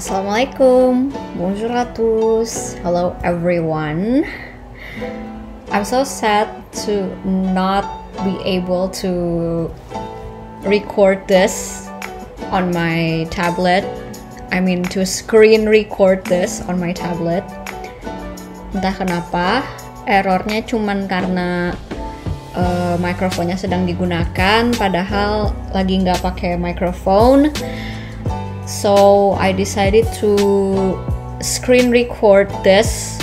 Assalamualaikum, bonjour à tous, hello everyone. I'm so sad to not be able to record this on my tablet. I mean to screen record this on my tablet. Entah kenapa, errornya cuman karena mikrofonnya sedang digunakan, padahal lagi nggak pakai mikrofon. So I decided to screen record this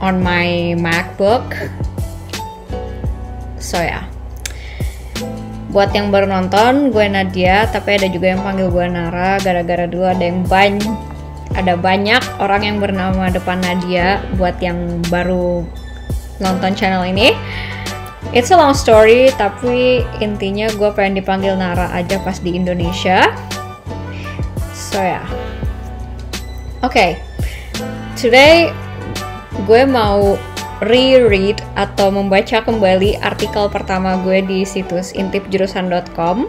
on my MacBook. So ya, buat yang baru nonton, gue Nadia, tapi ada juga yang panggil gue Nara. Gara-gara dulu ada banyak orang yang bernama depan Nadia. Buat yang baru nonton channel ini, it's a long story, tapi intinya gue pengen dipanggil Nara aja pas di Indonesia. So ya, today gue mau reread atau membaca kembali artikel pertama gue di situs intipjurusan.com,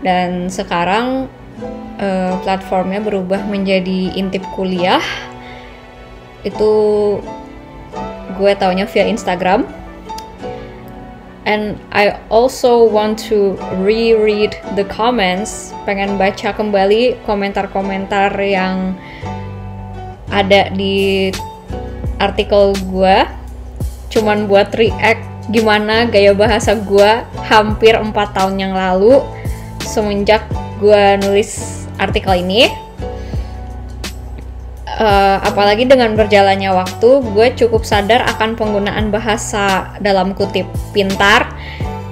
dan sekarang platformnya berubah menjadi Intip Kuliah. Itu gue taunya via Instagram. And I also want to reread the comments, pengen baca kembali komentar-komentar yang ada di artikel gue, cuman buat react gimana gaya bahasa gue hampir 4 tahun yang lalu semenjak gue nulis artikel ini. Apalagi dengan berjalannya waktu, gue cukup sadar akan penggunaan bahasa dalam kutip pintar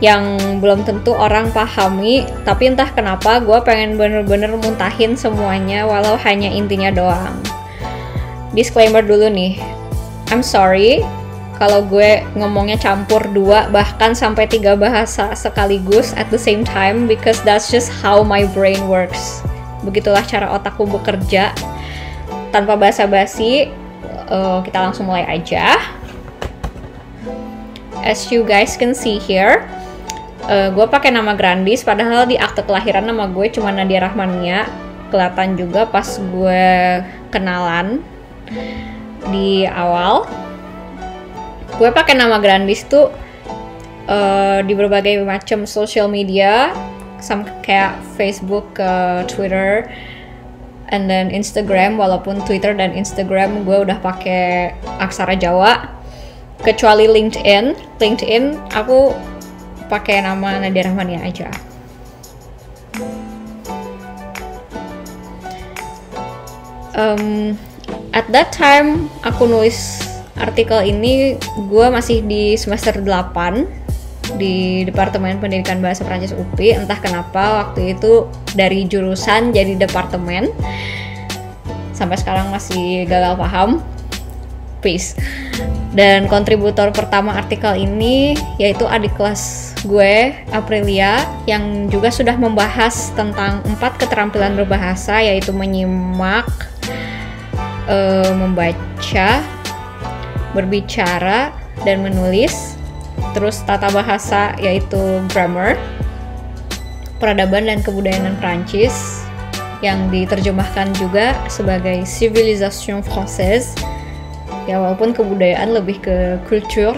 yang belum tentu orang pahami, tapi entah kenapa gue pengen bener-bener muntahin semuanya walau hanya intinya doang. Disclaimer dulu nih, I'm sorry kalau gue ngomongnya campur 2 bahkan sampai 3 bahasa sekaligus at the same time, because that's just how my brain works. Begitulah cara otakku bekerja. Tanpa basa-basi, kita langsung mulai aja. As you guys can see here, gue pakai nama Grandis, padahal di akte kelahiran nama gue cuma Nadia Rahmania. Kelihatan juga pas gue kenalan di awal. Gue pakai nama Grandis tuh di berbagai macam social media, kayak Facebook, Twitter, and then Instagram. Walaupun Twitter dan Instagram gue udah pakai aksara Jawa, kecuali LinkedIn aku pakai nama Nadia Rahmania aja. At that time aku nulis artikel ini, gue masih di semester 8 di Departemen Pendidikan Bahasa Prancis UPI. Entah kenapa waktu itu dari jurusan jadi departemen. Sampai sekarang masih gagal paham. Peace. Dan kontributor pertama artikel ini yaitu adik kelas gue, Aprilia, yang juga sudah membahas tentang 4 keterampilan berbahasa, yaitu menyimak, membaca, berbicara, dan menulis. Terus tata bahasa yaitu grammar, peradaban dan kebudayaan Prancis yang diterjemahkan juga sebagai civilisation française. Ya, walaupun kebudayaan lebih ke culture.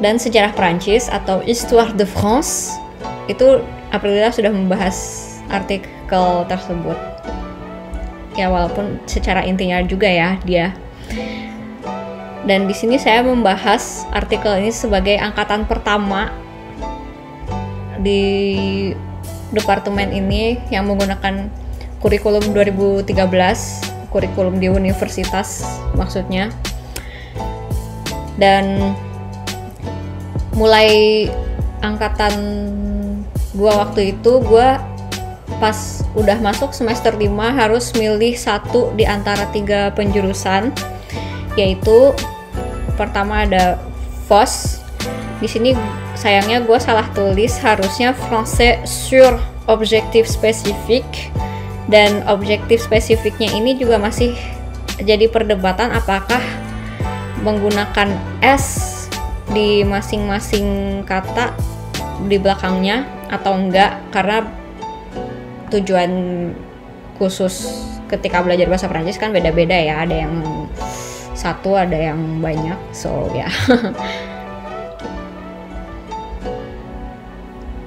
Dan sejarah Prancis atau Histoire de France, itu Aprilia sudah membahas artikel tersebut. Ya, walaupun secara intinya juga ya dia. Dan di sini saya membahas artikel ini sebagai angkatan pertama di departemen ini yang menggunakan kurikulum 2013, kurikulum di universitas maksudnya. Dan mulai angkatan gua waktu itu, gua pas udah masuk semester 5 harus milih 1 di antara 3 penjurusan, yaitu pertama ada FOS. Di sini sayangnya gue salah tulis, harusnya Français sur objectif spécifique, dan objektif spesifiknya ini juga masih jadi perdebatan apakah menggunakan S di masing-masing kata di belakangnya atau enggak, karena tujuan khusus ketika belajar bahasa Prancis kan beda-beda ya, ada yang satu, ada yang banyak, so ya.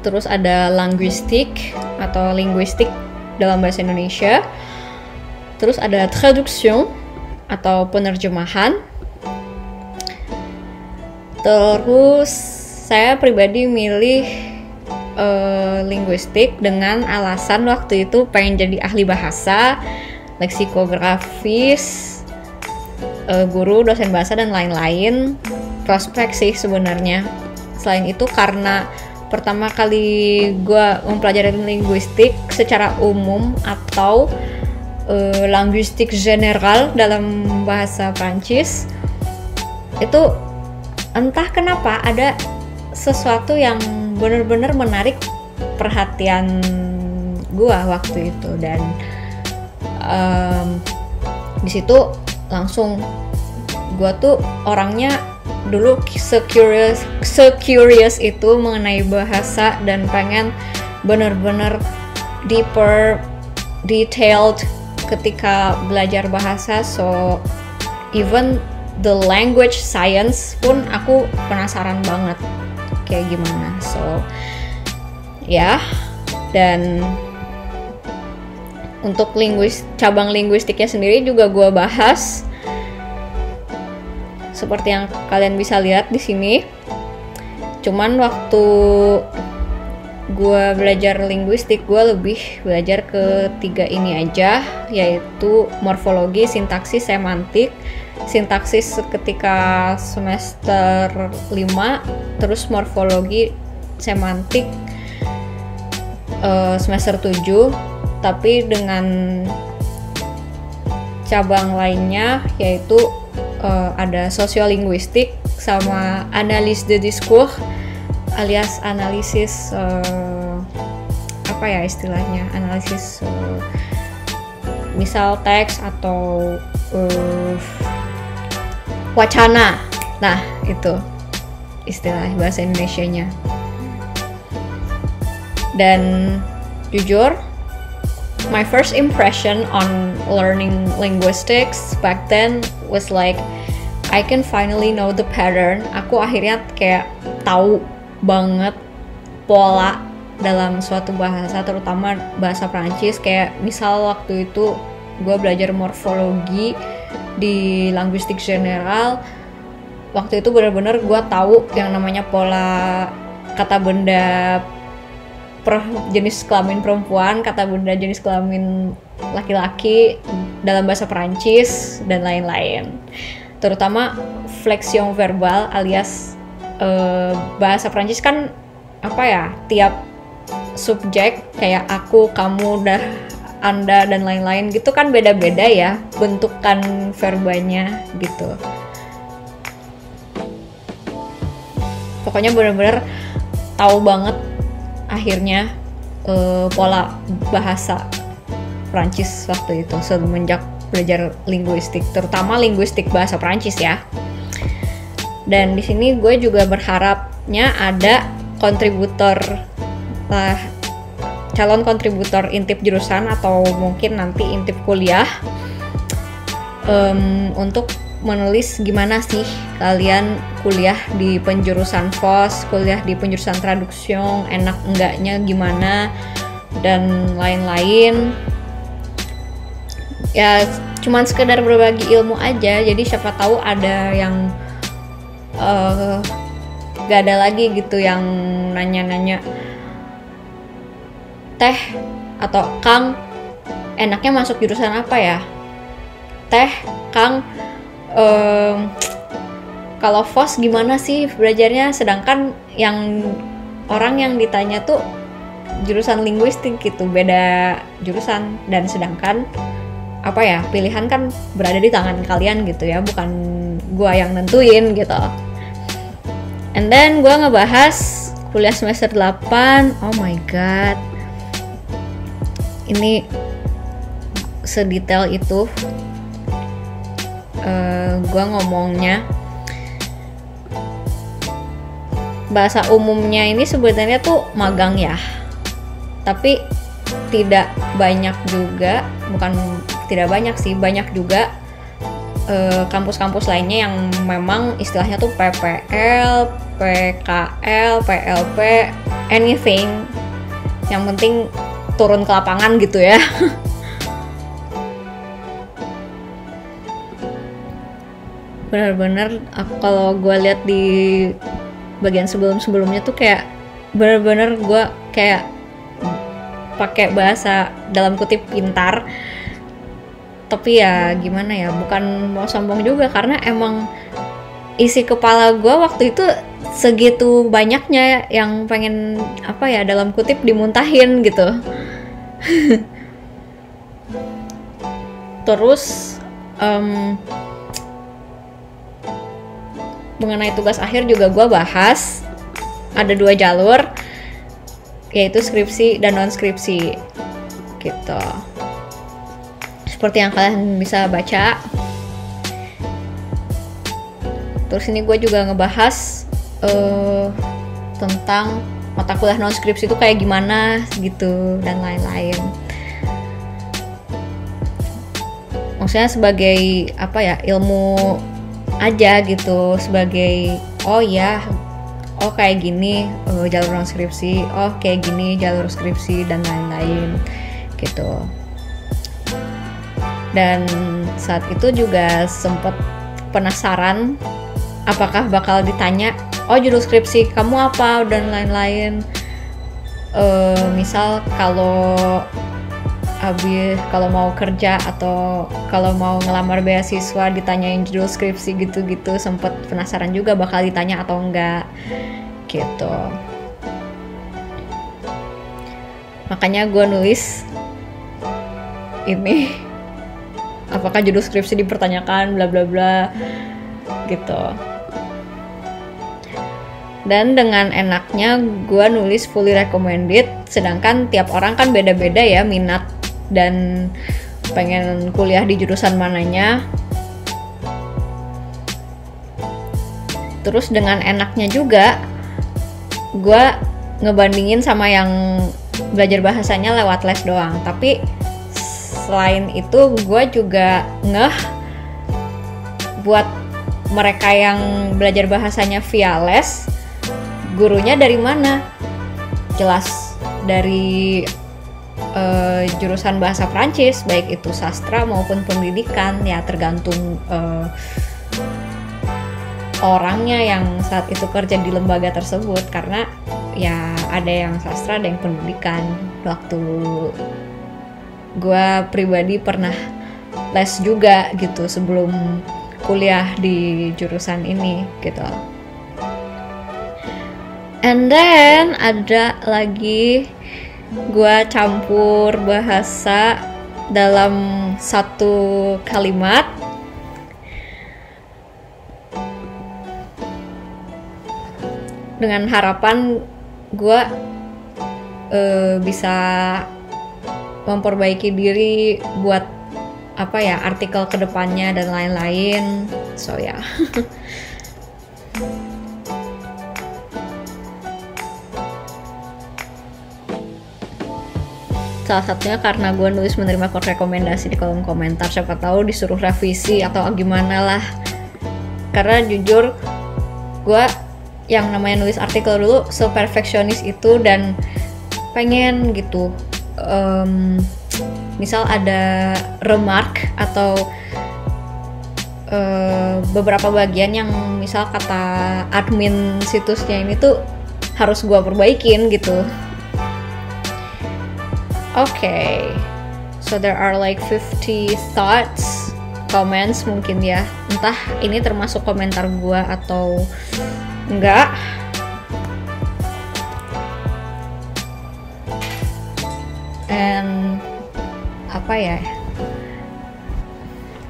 Terus ada linguistik atau linguistik dalam bahasa Indonesia. Terus ada traduction atau penerjemahan. Terus saya pribadi milih linguistik dengan alasan waktu itu pengen jadi ahli bahasa, leksikografis, guru, dosen bahasa dan lain-lain. Prospek sih sebenarnya. Selain itu karena pertama kali gue mempelajari linguistik secara umum atau linguistik general dalam bahasa Prancis, itu entah kenapa ada sesuatu yang benar-benar menarik perhatian gue waktu itu, dan di situ langsung gue tuh orangnya dulu se-curious itu mengenai bahasa dan pengen bener-bener deeper, detailed ketika belajar bahasa. So even the language science pun aku penasaran banget kayak gimana. So ya, dan untuk cabang linguistiknya sendiri juga gue bahas seperti yang kalian bisa lihat di sini. Cuman waktu gue belajar linguistik, gue lebih belajar ke 3 ini aja, yaitu morfologi, sintaksis, semantik. Sintaksis ketika semester 5, terus morfologi, semantik semester 7, tapi dengan cabang lainnya yaitu ada sosiolinguistik sama analis de discours, alias analisis apa ya istilahnya, analisis misal teks atau wacana. Nah, itu istilah bahasa Indonesianya. Dan jujur, my first impression on learning linguistics back then was like, I can finally know the pattern. Aku akhirnya kayak tahu banget pola dalam suatu bahasa, terutama bahasa Prancis. Kayak misal waktu itu gue belajar morfologi di linguistik general, waktu itu benar-benar gue tahu yang namanya pola kata benda jenis kelamin perempuan, kata benda jenis kelamin laki-laki dalam bahasa Prancis dan lain-lain. Terutama flexion verbal alias bahasa Prancis kan apa ya, tiap subjek kayak aku, kamu, anda dan lain-lain gitu kan beda-beda ya bentukan verbanya gitu. Pokoknya benar-benar tahu banget akhirnya pola bahasa Prancis waktu itu semenjak belajar linguistik, terutama linguistik bahasa Prancis ya. Dan di sini gue juga berharapnya ada kontributor calon kontributor intip jurusan atau mungkin nanti intip kuliah untuk menulis gimana sih kalian kuliah di penjurusan FOS, kuliah di penjurusan traduction, enak enggaknya gimana dan lain-lain. Ya cuman sekedar berbagi ilmu aja, jadi siapa tahu ada yang gak ada lagi gitu yang nanya-nanya, Teh atau Kang, enaknya masuk jurusan apa ya? Teh, Kang, kalau FOS gimana sih belajarnya? Sedangkan yang orang yang ditanya tuh jurusan linguistik gitu, beda jurusan. Dan sedangkan apa ya, pilihan kan berada di tangan kalian gitu ya, bukan gua yang nentuin gitu. And then gua ngebahas kuliah semester 8. Oh my god, ini sedetail itu gua ngomongnya. Bahasa umumnya ini sebenarnya tuh magang ya, tapi tidak banyak juga, bukan tidak banyak sih, banyak juga kampus-kampus lainnya yang memang istilahnya tuh PPL, PKL, PLP, anything, yang penting turun ke lapangan gitu ya. Bener-bener kalau gue lihat di bagian sebelumnya tuh kayak bener-bener gue kayak pakai bahasa dalam kutip pintar, tapi ya gimana ya, bukan mau sombong juga karena emang isi kepala gue waktu itu segitu banyaknya yang pengen apa ya, dalam kutip dimuntahin gitu. Terus mengenai tugas akhir juga gue bahas ada 2 jalur, yaitu skripsi dan non skripsi gitu. Seperti yang kalian bisa baca. Terus ini gue juga ngebahas tentang mata kuliah non skripsi itu kayak gimana gitu dan lain-lain. Maksudnya sebagai apa ya, ilmu aja gitu, sebagai oh kayak gini jalur non skripsi, oh kayak gini jalur skripsi dan lain-lain gitu. Dan saat itu juga sempet penasaran apakah bakal ditanya, oh judul skripsi kamu apa dan lain-lain. Misal kalau mau kerja atau kalau mau ngelamar beasiswa ditanyain judul skripsi gitu-gitu, sempet penasaran juga bakal ditanya atau enggak gitu. Makanya gue nulis ini, apakah judul skripsi dipertanyakan bla bla bla gitu. Dan dengan enaknya gue nulis fully recommended, sedangkan tiap orang kan beda-beda ya minat dan pengen kuliah di jurusan mananya. Terus dengan enaknya juga gue ngebandingin sama yang belajar bahasanya lewat les doang. Tapi selain itu gue juga buat mereka yang belajar bahasanya via les, gurunya dari mana? Jelas dari jurusan bahasa Prancis, baik itu sastra maupun pendidikan, ya tergantung orangnya yang saat itu kerja di lembaga tersebut, karena ya ada yang sastra, ada yang pendidikan. Waktu gue pribadi pernah les juga gitu sebelum kuliah di jurusan ini gitu. And then ada lagi gue campur bahasa dalam satu kalimat. Dengan harapan gue bisa memperbaiki diri buat apa ya, artikel kedepannya dan lain-lain. So ya. Salah satunya karena gue nulis menerima rekomendasi di kolom komentar, siapa tahu disuruh revisi atau gimana lah. Karena jujur gue yang namanya nulis artikel dulu se-perfeksionis itu, dan pengen gitu misal ada remark atau beberapa bagian yang misal kata admin situsnya ini tuh harus gue perbaikin gitu. Okay, so there are like 50 thoughts, comments mungkin ya. Entah ini termasuk komentar gue atau enggak. And apa ya,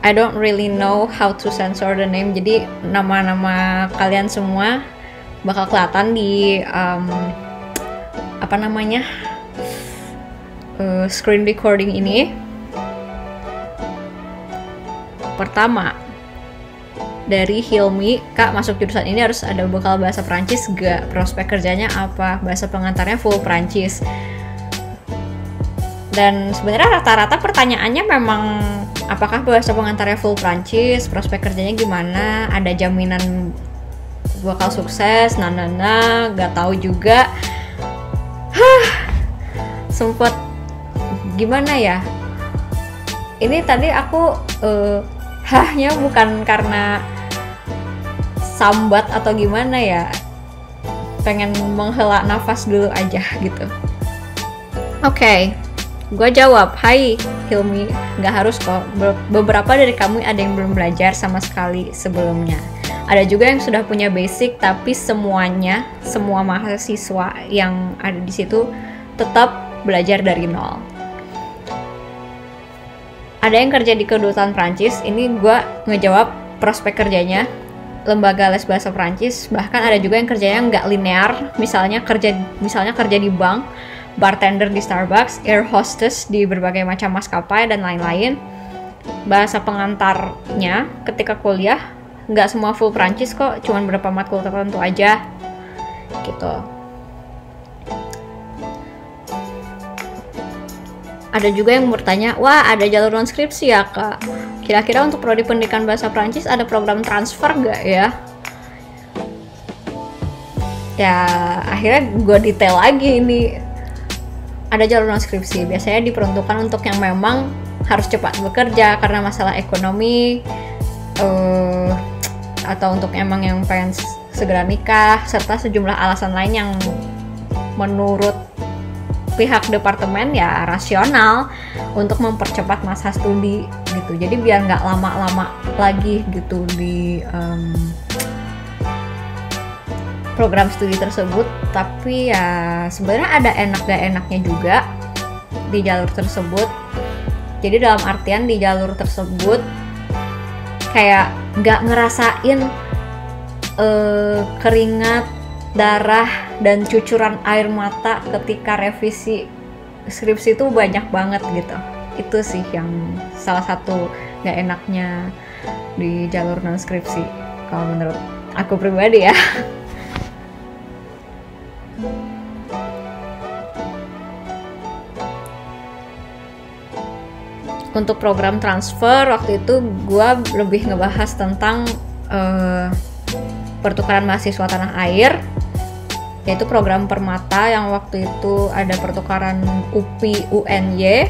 I don't really know how to censor the name. Jadi nama-nama kalian semua bakal kelihatan di apa namanya, screen recording ini. Pertama, dari Hilmi, Kak masuk jurusan ini harus ada bekal bahasa Prancis gak? Prospek kerjanya apa? Bahasa pengantarnya full Prancis. Dan sebenarnya rata-rata pertanyaannya memang apakah bahasa pengantarnya full Prancis, prospek kerjanya gimana, ada jaminan bakal sukses, gak tahu juga. Sempet gimana ya, ini tadi aku hahnya bukan karena sambat atau gimana ya, pengen menghela nafas dulu aja gitu. Oke, gue jawab, hai Hilmi, gak harus kok, beberapa dari kamu ada yang belum belajar sama sekali sebelumnya. Ada juga yang sudah punya basic, tapi semua mahasiswa yang ada di situ tetap belajar dari nol. Ada yang kerja di kedutaan Prancis, ini gue ngejawab prospek kerjanya, lembaga les bahasa Prancis. Bahkan ada juga yang kerjanya nggak linear, misalnya kerja di bank, bartender di Starbucks, air hostess di berbagai macam maskapai dan lain-lain. Bahasa pengantarnya ketika kuliah nggak semua full Prancis kok, cuman beberapa matkul tertentu aja gitu. Ada juga yang bertanya, wah ada jalur non skripsi ya kak, kira-kira untuk prodi pendidikan bahasa Prancis ada program transfer gak ya? Ya akhirnya gue detail lagi ini, ada jalur non skripsi, biasanya diperuntukkan untuk yang memang harus cepat bekerja karena masalah ekonomi, atau untuk emang yang pengen segera nikah, serta sejumlah alasan lain yang menurut pihak departemen ya rasional untuk mempercepat masa studi gitu. Jadi biar nggak lama-lama lagi gitu di program studi tersebut. Tapi ya sebenarnya ada enak gak enaknya juga di jalur tersebut. Jadi dalam artian di jalur tersebut kayak nggak ngerasain keringat, darah, dan cucuran air mata ketika revisi skripsi itu banyak banget gitu. Itu sih yang salah satu gak enaknya di jalur non skripsi kalau menurut aku pribadi ya. Untuk program transfer waktu itu gue lebih ngebahas tentang pertukaran mahasiswa tanah air, yaitu program Permata yang waktu itu ada pertukaran UPI UNY,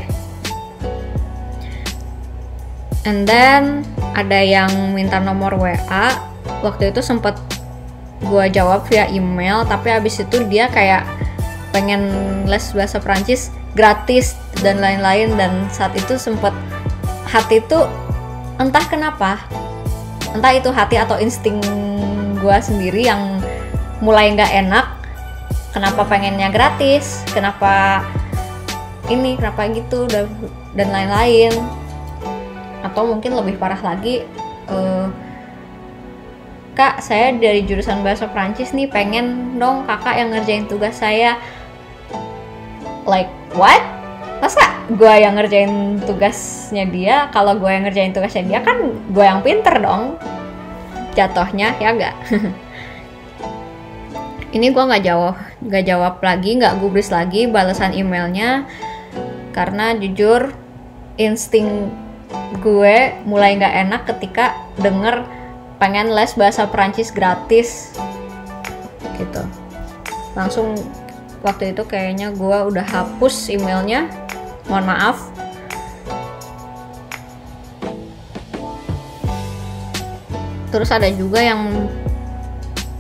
and then ada yang minta nomor WA. Waktu itu sempet gue jawab via email, tapi abis itu dia kayak pengen les bahasa Prancis gratis dan lain-lain, dan saat itu sempet hati tuh entah kenapa, entah itu hati atau insting gue sendiri yang mulai nggak enak. Kenapa pengennya gratis, kenapa ini, kenapa gitu, dan lain-lain. Atau mungkin lebih parah lagi, kak saya dari jurusan bahasa Prancis nih, pengen dong kakak yang ngerjain tugas saya. Like what? Masa gue yang ngerjain tugasnya dia? Kalau gue yang ngerjain tugasnya dia kan gue yang pinter dong jatohnya, ya gak? Ini gue nggak jawab lagi, nggak gubris lagi balasan emailnya, karena jujur insting gue mulai nggak enak ketika denger pengen les bahasa Perancis gratis gitu. Langsung waktu itu kayaknya gue udah hapus emailnya, mohon maaf. Terus ada juga yang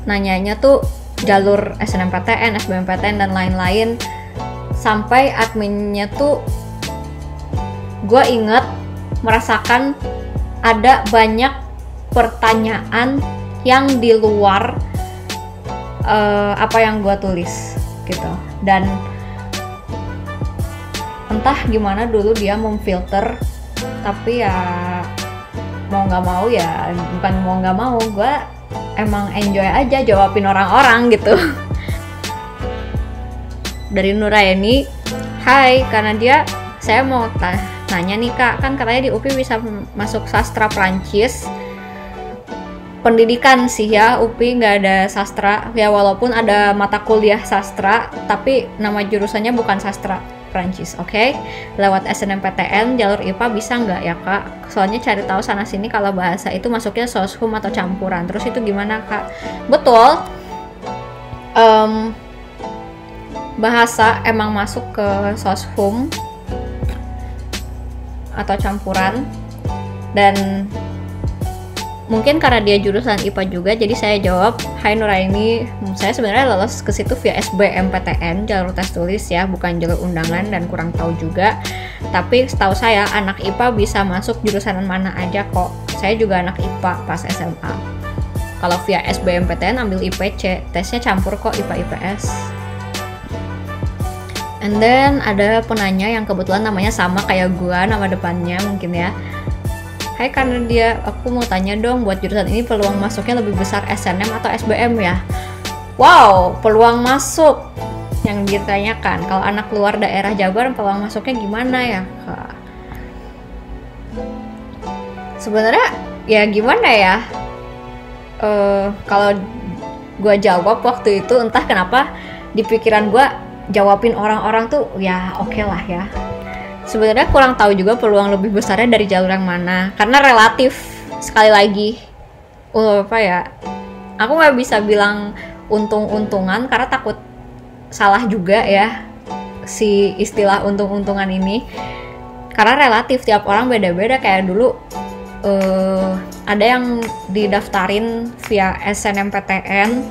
nanyanya tuh jalur SNMPTN, SBMPTN, dan lain-lain. Sampai adminnya tuh gue inget merasakan ada banyak pertanyaan yang di luar apa yang gue tulis gitu. Dan entah gimana dulu dia memfilter, tapi ya mau nggak mau ya, bukan mau nggak mau, gue emang enjoy aja jawabin orang-orang gitu. Dari Nuraini, hai, karena dia, saya mau nanya nih kak, kan katanya di UPI bisa masuk sastra Prancis, pendidikan sih ya, UPI nggak ada sastra ya, walaupun ada mata kuliah sastra, tapi nama jurusannya bukan sastra. Prancis, oke? Lewat SNMPTN, jalur IPA bisa nggak ya Kak? Soalnya cari tahu sana sini kalau bahasa itu masuknya soshum atau campuran. Terus itu gimana Kak? Betul. Bahasa emang masuk ke soshum atau campuran, dan mungkin karena dia jurusan IPA juga, jadi saya jawab, hai Nuraini, saya sebenarnya lolos ke situ via SBMPTN, jalur tes tulis ya, bukan jalur undangan, dan kurang tahu juga. Tapi setahu saya anak IPA bisa masuk jurusan mana aja kok. Saya juga anak IPA pas SMA. Kalau via SBMPTN ambil IPC, tesnya campur kok, IPA IPS. And then ada penanya yang kebetulan namanya sama kayak gua, nama depannya mungkin ya. Hai karena dia, aku mau tanya dong, buat jurusan ini peluang masuknya lebih besar SNM atau SBM ya? Wow, peluang masuk yang ditanyakan. Kalau anak luar daerah Jabar, peluang masuknya gimana ya Kak? Sebenarnya ya gimana ya? Kalau gua jawab waktu itu, entah kenapa di pikiran gua jawabin orang-orang tuh ya oke lah ya. Sebenarnya kurang tahu juga peluang lebih besarnya dari jalur yang mana, karena relatif. Sekali lagi apa ya, aku nggak bisa bilang untung-untungan karena takut salah juga ya si istilah untung-untungan ini, karena relatif, tiap orang beda-beda. Kayak dulu ada yang didaftarin via SNMPTN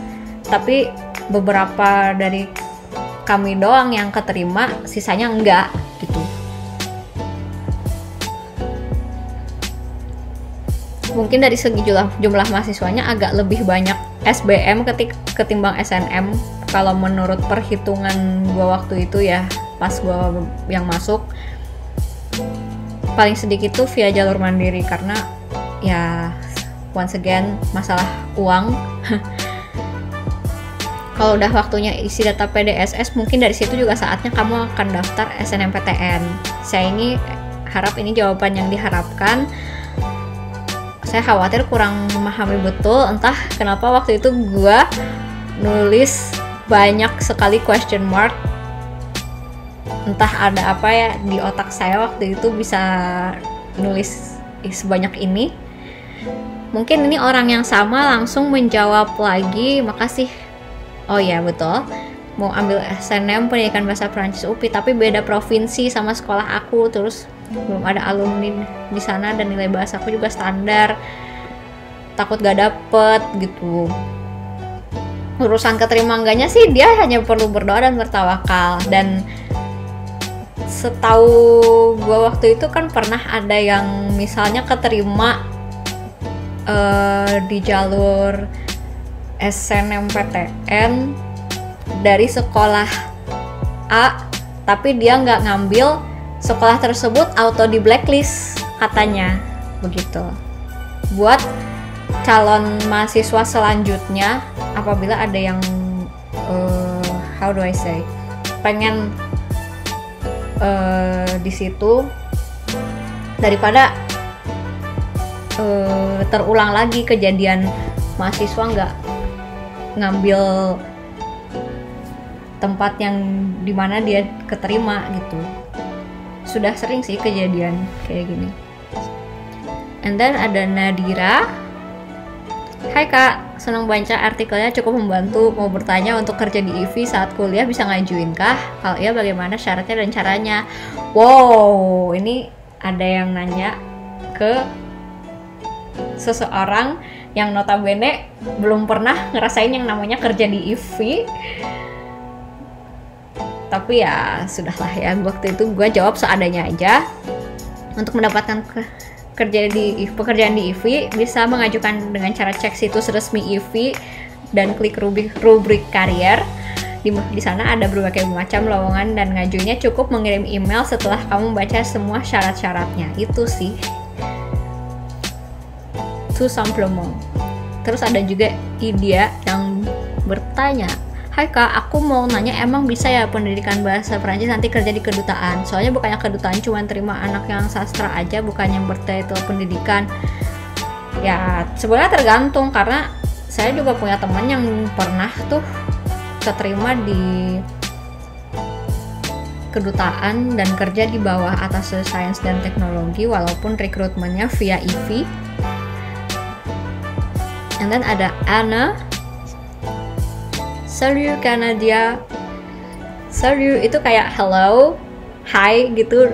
tapi beberapa dari kami doang yang keterima, sisanya enggak gitu. Mungkin dari segi jumlah mahasiswanya agak lebih banyak SBM ketimbang SNM kalau menurut perhitungan gua waktu itu ya, pas gua yang masuk. Paling sedikit tuh via jalur mandiri karena ya once again masalah uang. Kalau udah waktunya isi data PDSS, mungkin dari situ juga saatnya kamu akan daftar SNMPTN. Saya ini harap ini jawaban yang diharapkan. Saya khawatir kurang memahami betul, entah kenapa waktu itu gua nulis banyak sekali question mark. Entah ada apa ya di otak saya waktu itu bisa nulis sebanyak ini. Mungkin ini orang yang sama langsung menjawab lagi, makasih. Oh iya betul, mau ambil SNM Pendidikan Bahasa Prancis UPI, tapi beda provinsi sama sekolah aku, terus belum ada alumni di sana dan nilai bahasa aku juga standar, takut gak dapet gitu. Urusan keterima enggaknya sih dia hanya perlu berdoa dan bertawakal. Dan setahu gue waktu itu kan pernah ada yang misalnya keterima di jalur SNMPTN dari sekolah A, tapi dia nggak ngambil sekolah tersebut, auto di blacklist katanya begitu. Buat calon mahasiswa selanjutnya, apabila ada yang how do I say, pengen di situ, daripada terulang lagi kejadian mahasiswa nggak ngambil tempat yang dimana dia keterima gitu. Sudah sering sih kejadian kayak gini. And then ada Nadira. Hai Kak, senang baca artikelnya, cukup membantu. Mau bertanya, untuk kerja di IVI saat kuliah bisa ngajuin kah? Kalau iya bagaimana syaratnya dan caranya? Wow, ini ada yang nanya ke seseorang yang notabene belum pernah ngerasain yang namanya kerja di IVI. Tapi ya sudahlah ya, waktu itu gue jawab seadanya aja. Untuk mendapatkan pekerjaan di IVI bisa mengajukan dengan cara cek situs resmi IVI dan klik rubrik karier. Di sana ada berbagai macam lowongan dan ngajunya cukup mengirim email setelah kamu membaca semua syarat-syaratnya. Itu sih. Tout simplement. Terus ada juga Idia yang bertanya, hai Kak, aku mau nanya, emang bisa ya pendidikan bahasa Prancis nanti kerja di kedutaan? Soalnya bukannya kedutaan cuma terima anak yang sastra aja, bukan yang bertitel pendidikan. Ya sebenarnya tergantung, karena saya juga punya teman yang pernah tuh keterima di kedutaan dan kerja di bawah atas sains dan teknologi walaupun rekrutmennya via EV. And then ada Anna. Salut Canada. Salut itu kayak hello, hi gitu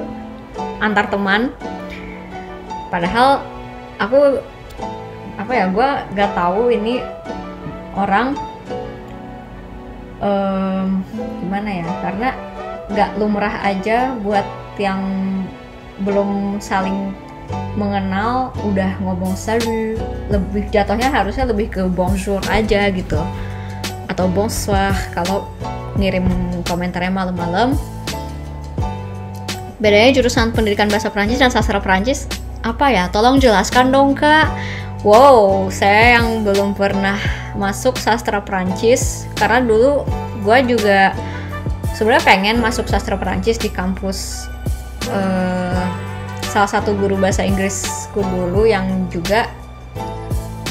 antar teman. Padahal aku gue gak tahu ini orang gimana ya, karena gak lumrah aja buat yang belum saling mengenal udah ngomong salut. Lebih jatuhnya harusnya lebih ke bonjour aja gitu, atau bonsoir kalau ngirim komentarnya malam-malam. Bedanya jurusan pendidikan bahasa Perancis dan sastra Perancis apa ya? Tolong jelaskan dong kak. Wow, saya yang belum pernah masuk sastra Perancis, karena dulu gue juga sebenarnya pengen masuk sastra Perancis di kampus salah satu guru bahasa Inggrisku dulu yang juga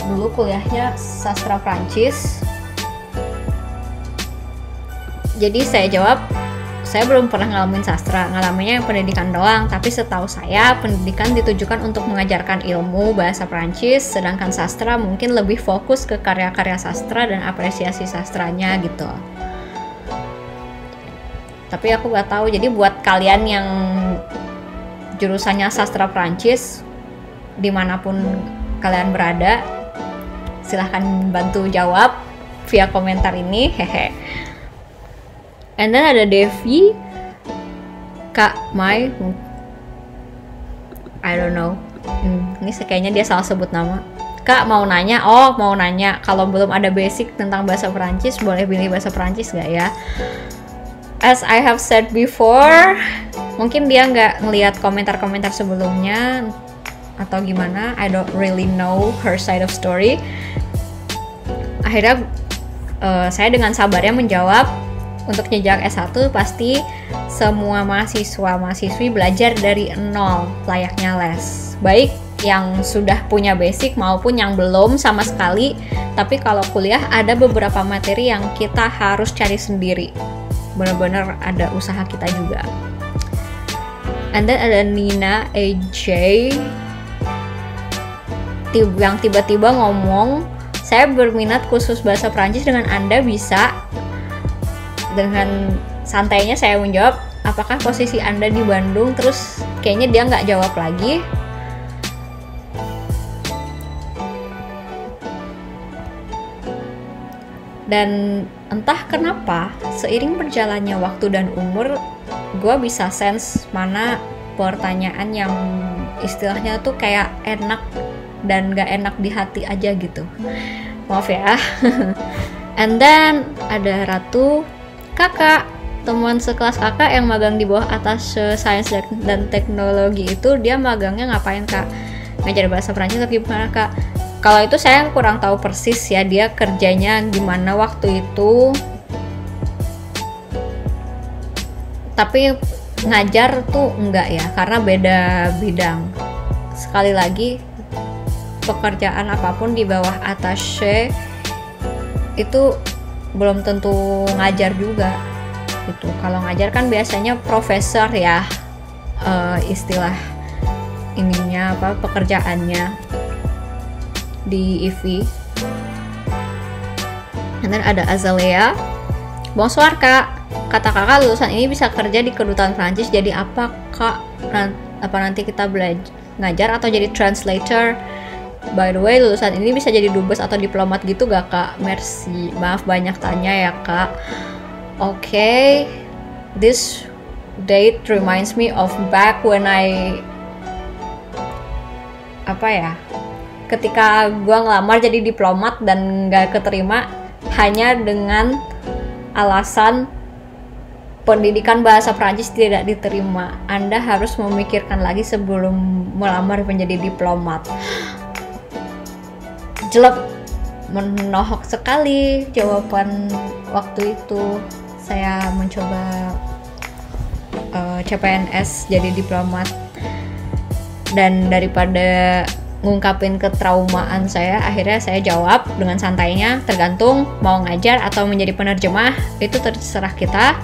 dulu kuliahnya sastra Perancis. Jadi saya jawab, saya belum pernah ngalamin sastra, ngalaminnya yang pendidikan doang. Tapi setahu saya pendidikan ditujukan untuk mengajarkan ilmu bahasa Perancis, sedangkan sastra mungkin lebih fokus ke karya-karya sastra dan apresiasi sastranya gitu. Tapi aku gak tahu, jadi buat kalian yang jurusannya sastra Perancis, dimanapun kalian berada, silahkan bantu jawab via komentar ini, hehe. And then ada Devi, Kak Mai, I don't know, ini kayaknya dia salah sebut nama. Kak mau nanya, kalau belum ada basic tentang bahasa Perancis, boleh pilih bahasa Perancis gak ya? As I have said before, mungkin dia nggak ngelihat komentar-komentar sebelumnya atau gimana, I don't really know her side of story. Akhirnya saya dengan sabarnya menjawab, untuk jenjang S1 pasti semua mahasiswa-mahasiswi belajar dari nol layaknya les. Baik yang sudah punya basic maupun yang belum sama sekali. Tapi kalau kuliah ada beberapa materi yang kita harus cari sendiri. Benar-benar ada usaha kita juga. And then ada Nina AJ yang tiba-tiba ngomong, saya berminat khusus bahasa Perancis dengan Anda bisa. Dengan santainya saya menjawab, apakah posisi Anda di Bandung? Terus kayaknya dia nggak jawab lagi. Dan entah kenapa, seiring berjalannya waktu dan umur, gue bisa sense mana pertanyaan yang istilahnya tuh kayak enak dan gak enak di hati aja gitu. Maaf ya. And then ada Ratu, kakak, teman sekelas kakak yang magang di bawah atas sains dan teknologi itu, dia magangnya ngapain kak? Ngajar bahasa Perancis atau gimana kak? Kalau itu saya kurang tahu persis ya, dia kerjanya gimana waktu itu. Tapi ngajar tuh enggak ya, karena beda bidang. Sekali lagi, pekerjaan apapun di bawah attaché itu belum tentu ngajar juga gitu. Kalau ngajar kan biasanya profesor ya, istilah ininya apa, pekerjaannya di IV. And then ada Azalea, bonsoir kak, kata kakak lulusan ini bisa kerja di kedutaan Prancis, jadi apa kak? Apa nanti kita belajar ngajar atau jadi translator? By the way, lulusan ini bisa jadi dubes atau diplomat gitu gak kak? Merci, maaf banyak tanya ya kak. Okay, this date reminds me of back when ketika gue ngelamar jadi diplomat dan gak keterima hanya dengan alasan pendidikan bahasa Prancis tidak diterima. Anda harus memikirkan lagi sebelum melamar menjadi diplomat. Jelek, menohok sekali jawaban waktu itu. Saya mencoba CPNS jadi diplomat, dan daripada ngungkapin ketraumaan saya, akhirnya saya jawab dengan santainya, tergantung mau ngajar atau menjadi penerjemah, itu terserah kita.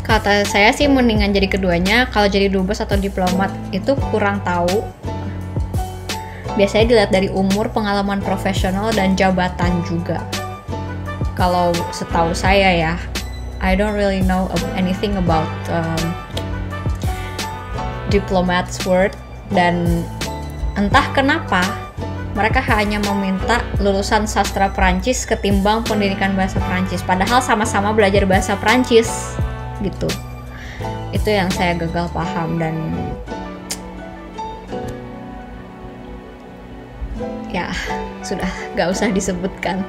Kata saya sih mendingan jadi keduanya. Kalau jadi dubes atau diplomat itu kurang tahu. Biasanya dilihat dari umur, pengalaman profesional, dan jabatan juga. Kalau setahu saya ya, I don't really know anything about diplomat's work, dan entah kenapa mereka hanya meminta lulusan sastra Perancis ketimbang pendidikan bahasa Perancis, padahal sama-sama belajar bahasa Perancis gitu. Itu yang saya gagal paham, dan ya sudah gak usah disebutkan.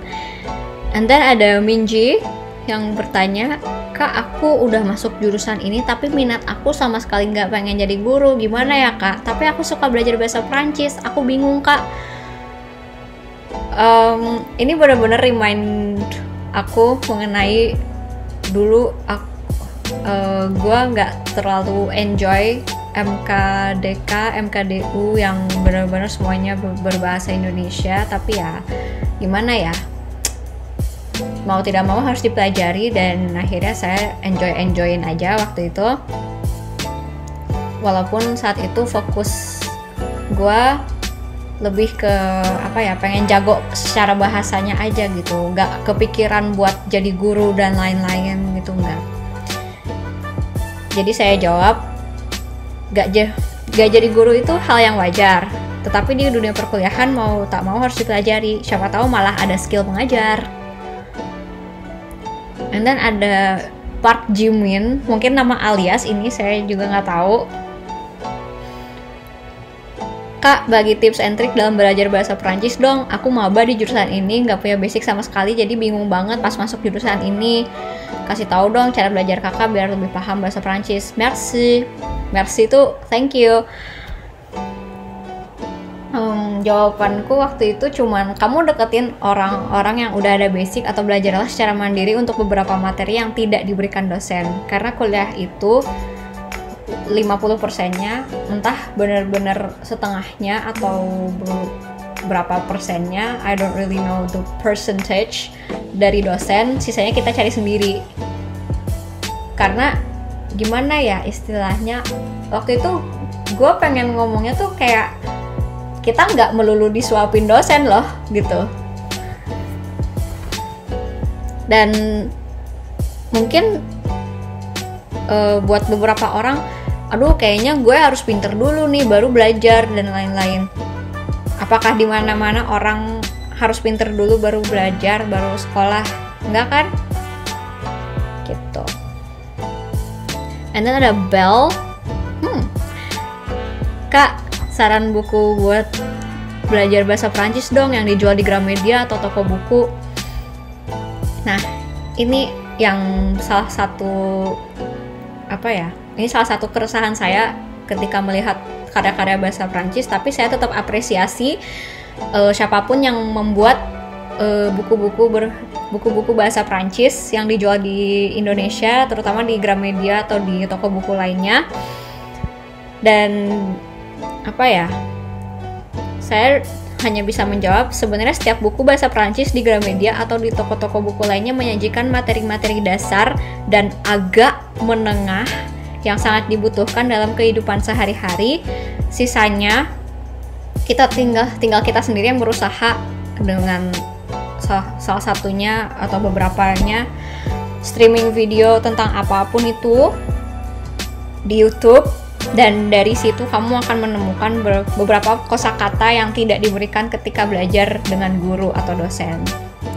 And then ada Minji yang bertanya, Kak, aku udah masuk jurusan ini tapi minat aku sama sekali nggak pengen jadi guru, gimana ya Kak? Tapi aku suka belajar bahasa Prancis, aku bingung Kak. Ini benar-benar remind aku mengenai dulu gue nggak terlalu enjoy MKDK, MKDU yang benar-benar semuanya berbahasa Indonesia, tapi ya gimana ya, mau tidak mau harus dipelajari, dan akhirnya saya enjoyin aja waktu itu. Walaupun saat itu fokus gue lebih ke pengen jago secara bahasanya aja gitu, nggak kepikiran buat jadi guru dan lain-lain gitu, nggak. Jadi saya jawab, gak jadi guru itu hal yang wajar, tetapi di dunia perkuliahan mau tak mau harus dipelajari, siapa tahu malah ada skill pengajar. And then ada Park Jimin, mungkin nama alias ini saya juga nggak tahu. Kak, bagi tips and trik dalam belajar bahasa Perancis dong, aku maba di jurusan ini, nggak punya basic sama sekali, jadi bingung banget pas masuk jurusan ini. Kasih tahu dong cara belajar kakak biar lebih paham bahasa Perancis. Merci itu thank you. Jawabanku waktu itu cuman, kamu deketin orang-orang yang udah ada basic atau belajarlah secara mandiri untuk beberapa materi yang tidak diberikan dosen, karena kuliah itu 50%-nya entah benar-benar setengahnya atau berapa persennya, I don't really know the percentage dari dosen, sisanya kita cari sendiri. Karena gimana ya istilahnya, waktu itu gue pengen ngomongnya tuh kayak kita nggak melulu disuapin dosen loh gitu. Dan mungkin buat beberapa orang, aduh kayaknya gue harus pinter dulu nih baru belajar dan lain-lain. Apakah di mana-mana orang harus pinter dulu baru belajar, baru sekolah? Enggak kan? Gitu. And then ada Bell. Kak, saran buku buat belajar bahasa Prancis dong yang dijual di Gramedia atau toko buku. Nah, ini yang salah satu ini salah satu keresahan saya ketika melihat karya-karya bahasa Prancis, tapi saya tetap apresiasi siapapun yang membuat buku-buku bahasa Prancis yang dijual di Indonesia, terutama di Gramedia atau di toko buku lainnya. Dan saya hanya bisa menjawab, sebenarnya setiap buku bahasa Prancis di Gramedia atau di toko-toko buku lainnya menyajikan materi-materi dasar dan agak menengah yang sangat dibutuhkan dalam kehidupan sehari-hari. Sisanya tinggal kita sendiri yang berusaha dengan salah satunya atau beberapanya streaming video tentang apapun itu di YouTube, dan dari situ kamu akan menemukan beberapa kosakata yang tidak diberikan ketika belajar dengan guru atau dosen.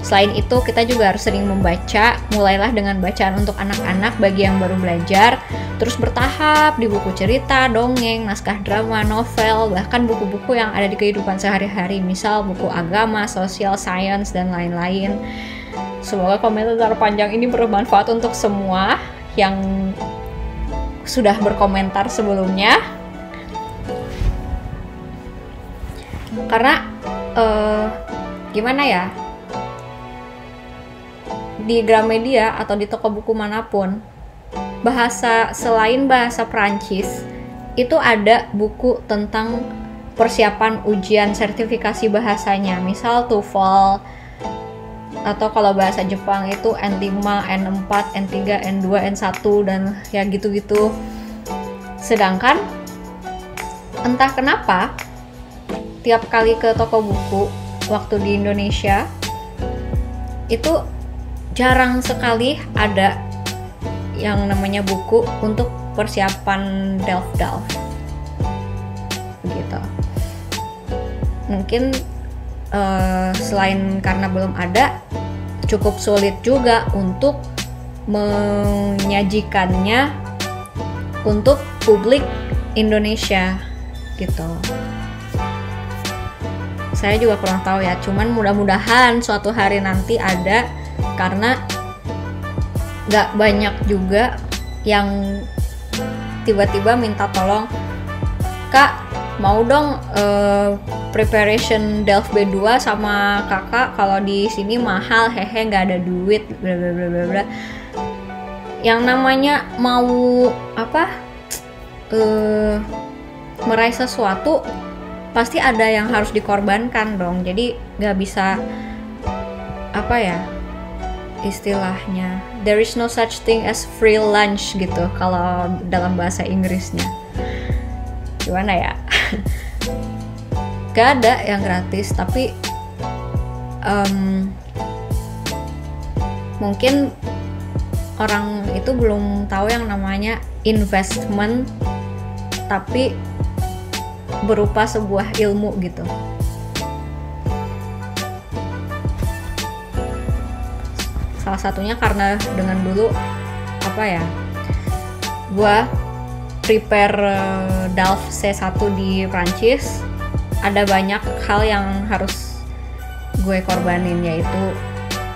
Selain itu, kita juga harus sering membaca, mulailah dengan bacaan untuk anak-anak bagi yang baru belajar, terus bertahap di buku cerita, dongeng, naskah drama, novel, bahkan buku-buku yang ada di kehidupan sehari-hari, misal buku agama, sosial, sains, dan lain-lain. Semoga komentar panjang ini bermanfaat untuk semua yang sudah berkomentar sebelumnya. Karena gimana ya, di Gramedia atau di toko buku manapun, selain bahasa Prancis itu ada buku tentang persiapan ujian sertifikasi bahasanya, misal TOEFL, atau kalau bahasa Jepang itu N5, N4, N3, N2, N1 dan ya gitu-gitu. Sedangkan entah kenapa tiap kali ke toko buku waktu di Indonesia itu jarang sekali ada yang namanya buku untuk persiapan DELF begitu. Mungkin selain karena belum ada, cukup sulit juga untuk menyajikannya untuk publik Indonesia gitu. Saya juga kurang tahu ya, cuman mudah-mudahan suatu hari nanti ada, karena gak banyak juga yang tiba-tiba minta tolong, Kak mau dong preparation DELF B2 sama kakak, kalau di sini mahal, hehe nggak ada duit, bla bla bla bla bla. Yang namanya mau meraih sesuatu pasti ada yang harus dikorbankan dong, jadi nggak bisa istilahnya, there is no such thing as free lunch gitu kalau dalam bahasa Inggrisnya. Gimana ya? Gak ada yang gratis, tapi mungkin orang itu belum tahu yang namanya investment, tapi berupa sebuah ilmu gitu. Salah satunya karena dengan dulu gua prepare DELF C1 di Prancis, ada banyak hal yang harus gue korbanin, yaitu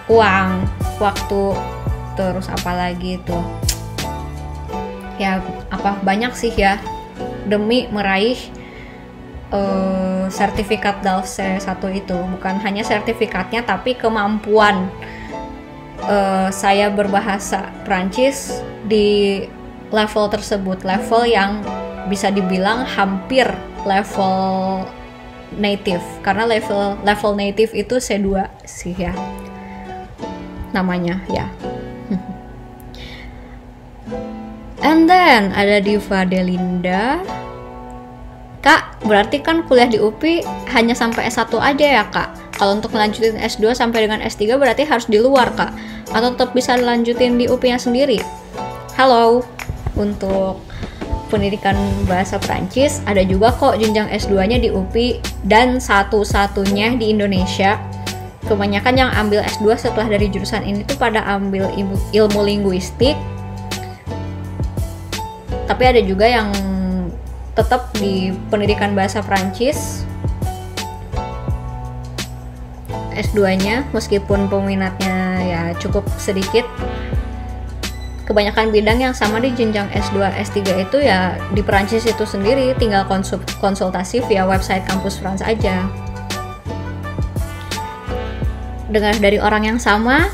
uang, waktu, terus apalagi itu ya banyak sih ya, demi meraih sertifikat DELF C1 itu. Bukan hanya sertifikatnya, tapi kemampuan saya berbahasa Prancis di level tersebut, level yang bisa dibilang hampir level native, karena level native itu C2 sih ya namanya ya. And then ada Diva Delinda, Kak, berarti kan kuliah di UPI hanya sampai S1 aja ya Kak? Kalau untuk melanjutin S2 sampai dengan S3 berarti harus di luar Kak? Atau tetap bisa lanjutin di UPI-nya sendiri? Halo, untuk pendidikan bahasa Prancis ada juga kok jenjang S2-nya di UPI, dan satu-satunya di Indonesia. Kebanyakan yang ambil S2 setelah dari jurusan ini tuh pada ambil ilmu linguistik, tapi ada juga yang tetap di pendidikan bahasa Prancis S2-nya, meskipun peminatnya ya cukup sedikit. Kebanyakan bidang yang sama di jenjang S2, S3 itu ya di Prancis itu sendiri, tinggal konsultasi via website Kampus France aja. Dengar dari orang yang sama,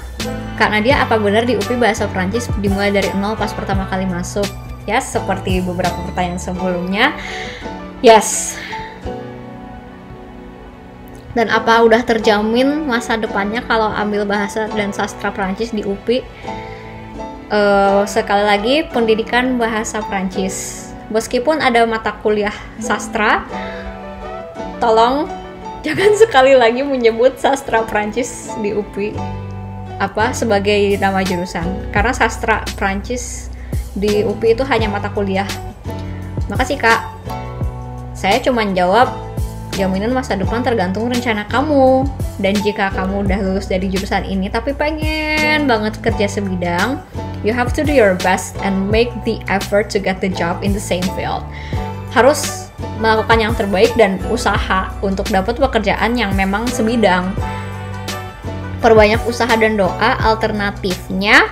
Kak Nadia, apa benar di UPI bahasa Prancis dimulai dari nol pas pertama kali masuk? Yes, seperti beberapa pertanyaan sebelumnya. Yes. Dan apa udah terjamin masa depannya kalau ambil bahasa dan sastra Prancis di UPI? Sekali lagi, pendidikan bahasa Prancis, meskipun ada mata kuliah sastra, tolong jangan sekali lagi menyebut sastra Prancis di UPI sebagai nama jurusan, karena sastra Prancis di UPI itu hanya mata kuliah. Makasih Kak, saya cuma jawab jaminan masa depan tergantung rencana kamu. Dan jika kamu udah lulus dari jurusan ini tapi pengen banget kerja sebidang, you have to do your best and make the effort to get the job in the same field. Harus melakukan yang terbaik dan usaha untuk dapat pekerjaan yang memang sebidang. Perbanyak usaha dan doa. Alternatifnya,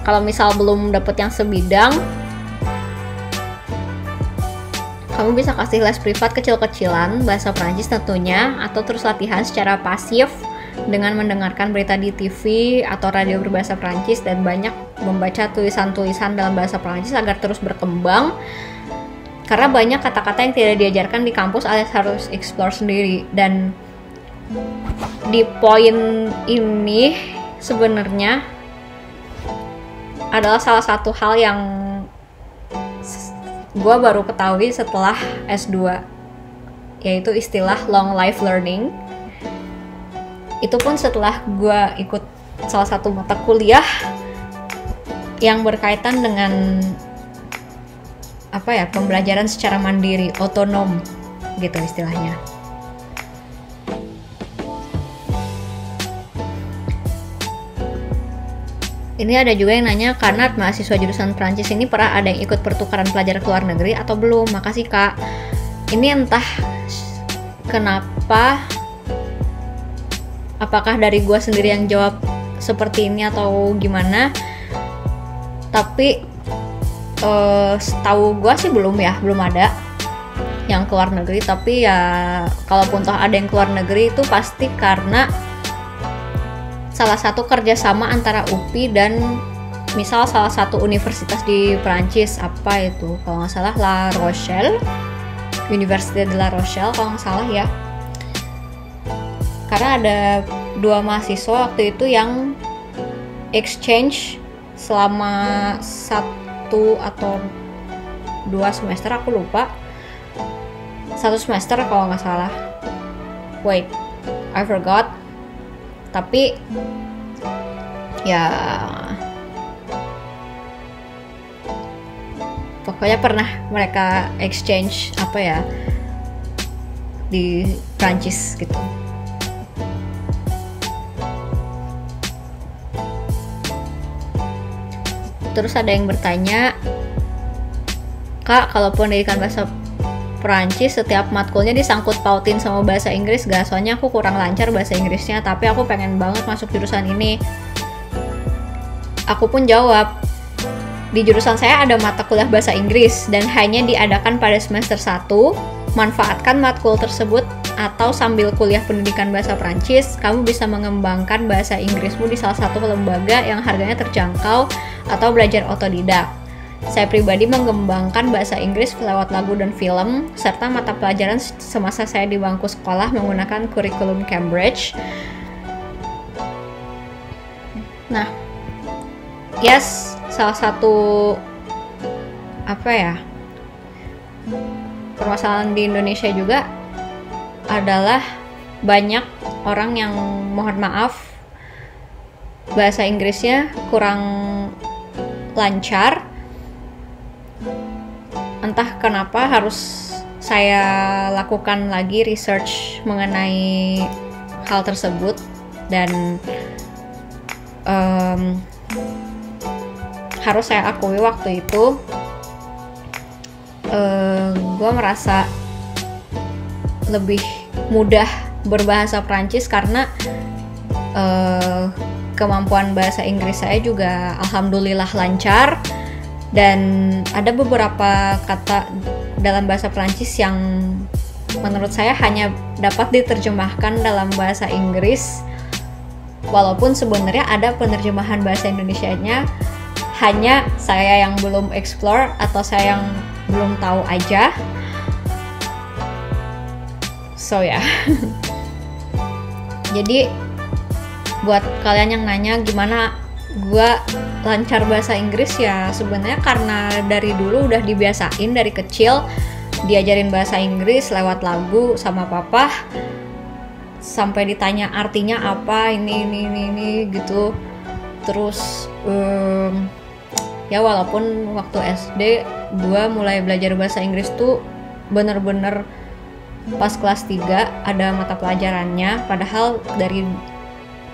kalau misal belum dapat yang sebidang, kamu bisa kasih les privat kecil-kecilan bahasa Prancis tentunya, atau terus latihan secara pasif dengan mendengarkan berita di TV atau radio berbahasa Prancis dan banyak membaca tulisan-tulisan dalam bahasa Prancis agar terus berkembang. karena banyak kata-kata yang tidak diajarkan di kampus alias harus explore sendiri. Dan di poin ini sebenarnya adalah salah satu hal yang gue baru ketahui setelah S2, yaitu istilah long life learning. Itu pun setelah gue ikut salah satu mata kuliah yang berkaitan dengan pembelajaran secara mandiri, otonom gitu istilahnya. Ini ada juga yang nanya, karena mahasiswa jurusan Prancis ini pernah ada yang ikut pertukaran pelajar ke luar negeri atau belum? Makasih Kak. Ini entah kenapa, apakah dari gue sendiri yang jawab seperti ini atau gimana, tapi setahu gue sih belum ada yang ke luar negeri. Tapi ya kalaupun toh ada yang ke luar negeri itu pasti karena salah satu kerjasama antara UPI dan misal salah satu universitas di Perancis, apa itu kalau nggak salah La Rochelle, Université de La Rochelle kalau nggak salah ya. Karena ada 2 mahasiswa waktu itu yang exchange selama 1 atau 2 semester, aku lupa, 1 semester kalau nggak salah. Wait, I forgot. Tapi ya pokoknya pernah mereka exchange di Prancis gitu. Terus ada yang bertanya, Kak, kalau pendidikan bahasa Perancis setiap matkulnya disangkut pautin sama bahasa Inggris gak? Soalnya aku kurang lancar bahasa Inggrisnya, tapi aku pengen banget masuk jurusan ini. Aku pun jawab, di jurusan saya ada mata kuliah bahasa Inggris dan hanya diadakan pada semester 1. Manfaatkan matkul tersebut atau sambil kuliah pendidikan bahasa Perancis, kamu bisa mengembangkan bahasa Inggrismu di salah satu lembaga yang harganya terjangkau atau belajar otodidak. Saya pribadi mengembangkan bahasa Inggris lewat lagu dan film, serta mata pelajaran semasa saya di bangku sekolah menggunakan kurikulum Cambridge. Nah, yes, salah satu permasalahan di Indonesia juga adalah banyak orang yang mohon maaf bahasa Inggrisnya kurang lancar. Entah kenapa harus saya lakukan lagi research mengenai hal tersebut, dan harus saya akui waktu itu gue merasa lebih mudah berbahasa Prancis karena kemampuan bahasa Inggris saya juga alhamdulillah lancar. Dan ada beberapa kata dalam bahasa Prancis yang menurut saya hanya dapat diterjemahkan dalam bahasa Inggris, walaupun sebenarnya ada penerjemahan bahasa Indonesianya, hanya saya yang belum explore atau saya yang belum tahu aja. So ya. Jadi buat kalian yang nanya gimana gue lancar bahasa Inggris, ya sebenarnya karena dari dulu udah dibiasain dari kecil diajarin bahasa Inggris lewat lagu sama papa, sampai ditanya artinya apa ini gitu. Terus ya walaupun waktu SD gue mulai belajar bahasa Inggris tuh bener-bener pas kelas 3 ada mata pelajarannya, padahal dari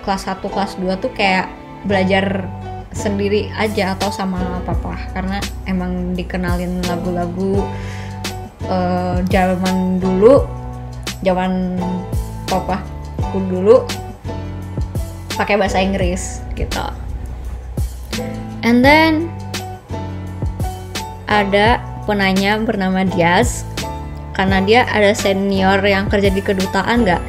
kelas 1 kelas 2 tuh kayak belajar sendiri aja atau sama papa, karena emang dikenalin lagu-lagu zaman dulu, zaman papaku dulu pakai bahasa Inggris gitu. And then ada penanya bernama Diaz, karena dia ada senior yang kerja di kedutaan nggak?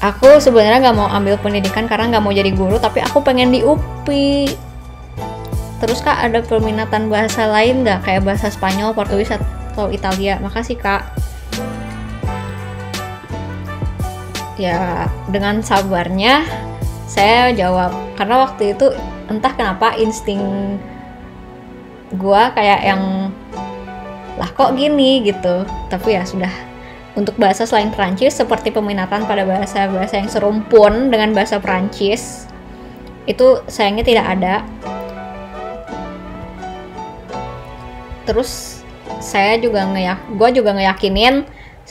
Aku sebenarnya nggak mau ambil pendidikan karena nggak mau jadi guru, tapi aku pengen di UPI. Terus Kak, ada peminatan bahasa lain nggak? Kayak bahasa Spanyol, Portugis, atau Italia? Makasih Kak. Ya, dengan sabarnya saya jawab. Karena waktu itu entah kenapa insting gua kayak yang lah kok gini gitu. Tapi ya sudah. Untuk bahasa selain Perancis, seperti peminatan pada bahasa-bahasa yang serumpun dengan bahasa Perancis, itu sayangnya tidak ada. Terus gue juga ngeyakinin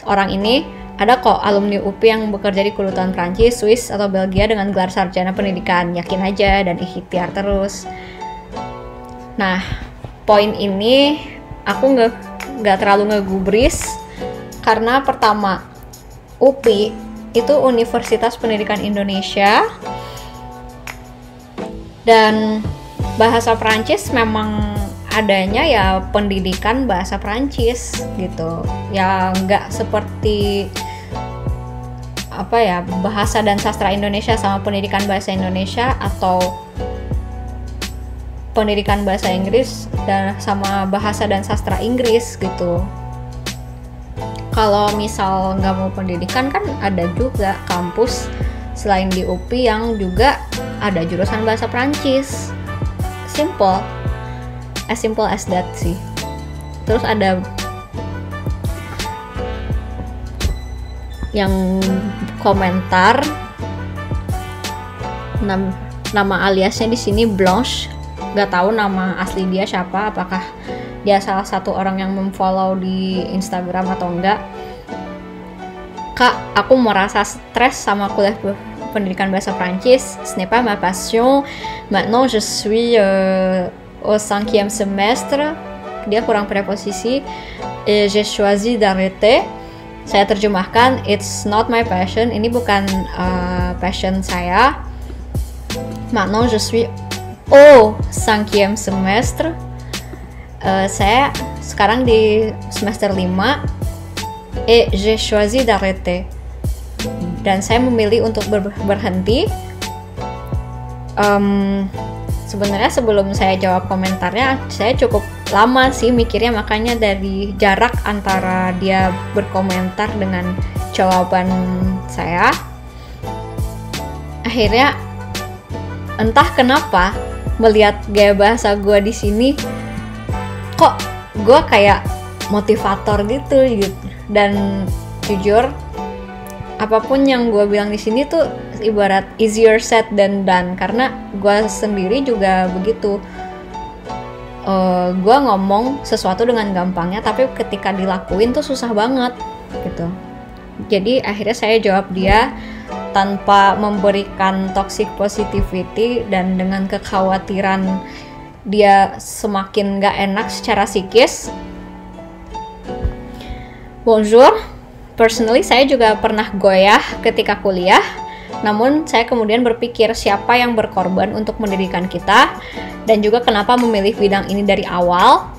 orang ini, ada kok alumni UPI yang bekerja di kedutaan Prancis, Swiss, atau Belgia dengan gelar sarjana pendidikan. Yakin aja dan ikhtiar terus. Nah, poin ini aku nggak terlalu ngegubris karena pertama, UPI itu Universitas Pendidikan Indonesia dan bahasa Prancis memang adanya ya pendidikan bahasa Prancis gitu ya, nggak seperti bahasa dan sastra Indonesia sama pendidikan bahasa Indonesia atau pendidikan bahasa Inggris dan sama bahasa dan sastra Inggris gitu. Kalau misal nggak mau pendidikan kan ada juga kampus selain di UPI yang juga ada jurusan bahasa Prancis. As simple as that sih. Terus ada yang komentar nama aliasnya di sini Blanche, nggak tahu nama asli dia siapa, apakah dia salah satu orang yang memfollow di Instagram atau enggak. Kak, aku merasa stres sama kuliah pendidikan bahasa Prancis. Ce n'est pas ma passion. Maintenant je suis au 5e semestre, dia kurang preposisi, et j'ai choisi d'arrêter. Saya terjemahkan, it's not my passion, ini bukan passion saya. Maintenant je suis au 5e semestre, saya sekarang di semester 5, et j'ai choisi d'arrêter, dan saya memilih untuk berhenti. Sebenarnya sebelum saya jawab komentarnya, saya cukup lama sih mikirnya, makanya dari jarak antara dia berkomentar dengan jawaban saya, akhirnya entah kenapa melihat gaya bahasa gue di sini, kok gue kayak motivator gitu. Dan jujur, apapun yang gue bilang di sini tuh ibarat easier said than done, karena gue sendiri juga begitu. Gue ngomong sesuatu dengan gampangnya, tapi ketika dilakuin tuh susah banget gitu. Jadi akhirnya saya jawab dia tanpa memberikan toxic positivity dan dengan kekhawatiran dia semakin gak enak secara psikis. Bonjour, personally saya juga pernah goyah ketika kuliah. Namun saya kemudian berpikir siapa yang berkorban untuk pendidikan kita dan juga kenapa memilih bidang ini dari awal.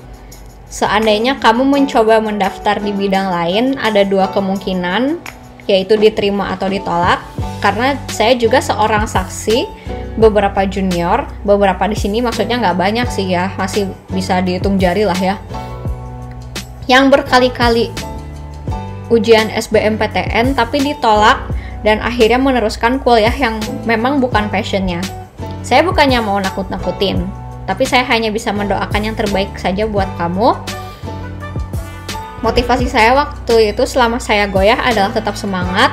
Seandainya kamu mencoba mendaftar di bidang lain, ada dua kemungkinan, yaitu diterima atau ditolak. Karena saya juga seorang saksi, beberapa junior, beberapa di sini maksudnya nggak banyak sih ya, masih bisa dihitung jari lah ya, yang berkali-kali ujian SBMPTN tapi ditolak dan akhirnya meneruskan kuliah yang memang bukan passionnya. Saya bukannya mau nakut-nakutin, tapi saya hanya bisa mendoakan yang terbaik saja buat kamu. Motivasi saya waktu itu selama saya goyah adalah tetap semangat,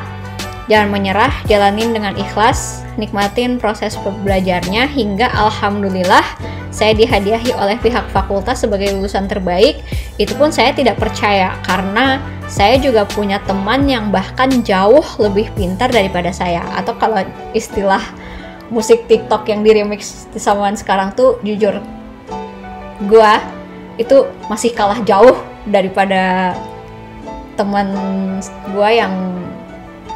jangan menyerah, jalanin dengan ikhlas, nikmatin proses belajarnya hingga alhamdulillah saya dihadiahi oleh pihak fakultas sebagai lulusan terbaik. Itu pun saya tidak percaya karena saya juga punya teman yang bahkan jauh lebih pintar daripada saya. Atau kalau istilah musik TikTok yang di remix di zaman sekarang tuh, jujur gua itu masih kalah jauh daripada teman gua yang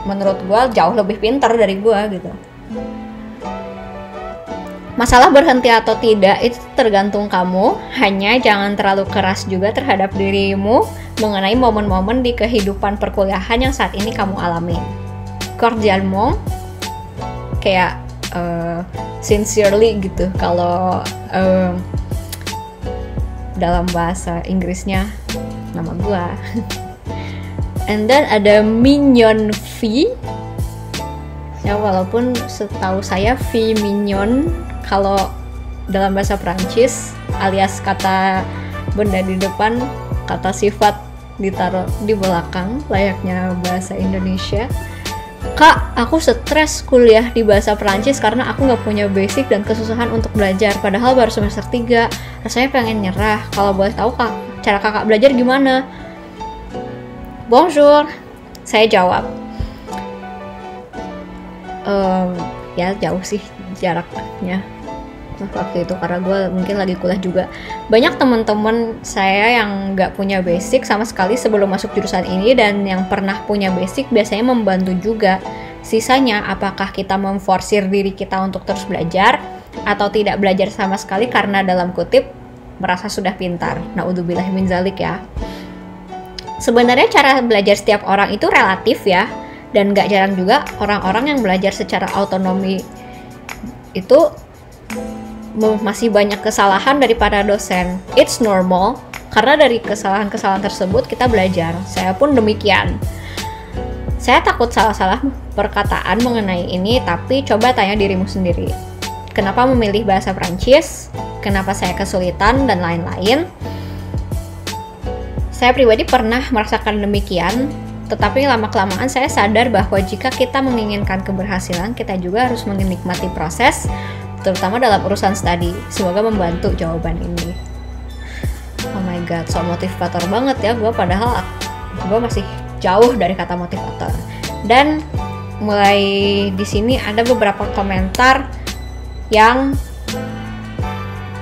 menurut gua jauh lebih pintar dari gua gitu. Masalah berhenti atau tidak itu tergantung kamu, hanya jangan terlalu keras juga terhadap dirimu mengenai momen-momen di kehidupan perkuliahan yang saat ini kamu alami. Cordialement, kayak sincerely gitu. Kalau dalam bahasa Inggrisnya nama gue. And then ada Mignon V. Ya, walaupun setahu saya V mignon kalau dalam bahasa Prancis alias kata benda di depan, kata sifat ditaruh di belakang layaknya bahasa Indonesia. Kak, aku stres kuliah di bahasa Prancis karena aku nggak punya basic dan kesusahan untuk belajar. Padahal baru semester 3, rasanya pengen nyerah. Kalau boleh tahu kak, cara kakak belajar gimana? Bonjour, saya jawab. Ya jauh sih jaraknya waktu itu karena gue mungkin lagi kuliah juga. Banyak teman-teman saya yang nggak punya basic sama sekali sebelum masuk jurusan ini, dan yang pernah punya basic biasanya membantu juga. Sisanya apakah kita memforsir diri kita untuk terus belajar atau tidak belajar sama sekali karena dalam kutip merasa sudah pintar. Naudzubillah min zalik ya. Sebenarnya cara belajar setiap orang itu relatif ya, dan gak jarang juga orang-orang yang belajar secara autonomi itu masih banyak kesalahan daripada dosen. It's normal, karena dari kesalahan-kesalahan tersebut kita belajar. Saya pun demikian. Saya takut salah-salah perkataan mengenai ini, tapi coba tanya dirimu sendiri. Kenapa memilih bahasa Prancis? Kenapa saya kesulitan? Dan lain-lain. Saya pribadi pernah merasakan demikian, tetapi lama-kelamaan saya sadar bahwa jika kita menginginkan keberhasilan, kita juga harus menikmati proses, terutama dalam urusan studi. Semoga membantu jawaban ini. Oh my god, so motivator banget ya gue, padahal gue masih jauh dari kata motivator. Dan mulai di sini ada beberapa komentar yang